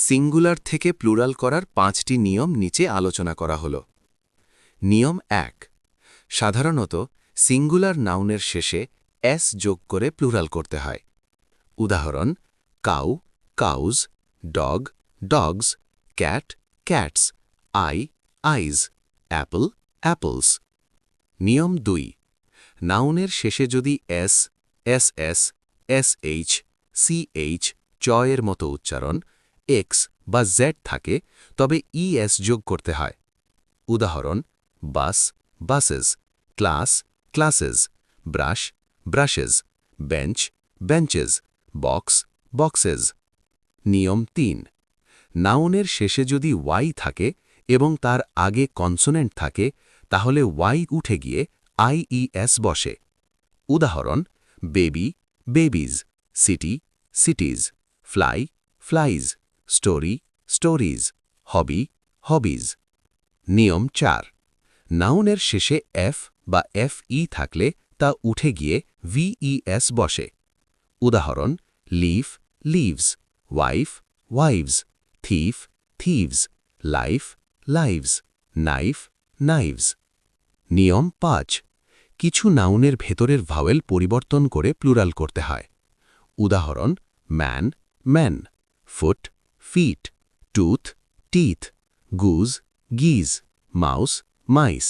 Singular থেকে plural করার 5টি নিয়ম নিচে আলোচনা করা হল। নিয়ম 1। সাধারণত সিঙ্গুলার নাউনের শেষে এস যোগ করে প্লুরাল করতে হয়। উদাহরণ: cow, cows, dog, dogs, cat, cats, eye, eyes, apple, apples. নিয়ম 2। নাউনের শেষে যদি এস, এসএস, এসএইচ, সিএইচ, চয়ের মতো উচ্চারণ, এক্স বা জেড থাকে তবে ইএস যোগ করতে হয়। উদাহরণ: bus, buses, class, classes, brush, brushes, bench, benches, box, boxes. নিয়ম 3। নাউনের শেষে যদি ওয়াই থাকে এবং তার আগে কনসোনেন্ট থাকে তাহলে ওয়াই উঠে গিয়ে আইইএস বসে। উদাহরণ: baby, babies, city, cities, fly, flies, story, stories, hobby, hobbies. নিয়ম 4। নাউনের শেষে এফ বা এফই থাকলে তা উঠে গিয়ে ভিইএস বসে। উদাহরণ: leaf, leaves, wife, wives, thief, thieves, life, lives, knife, knives. নিয়ম 5। কিছু নাউনের ভেতরের ভাওয়েল পরিবর্তন করে প্লুরাল করতে হয়। উদাহরণ: man, man, foot, feet, tooth, teeth, goose, geese, mouse, মাইস।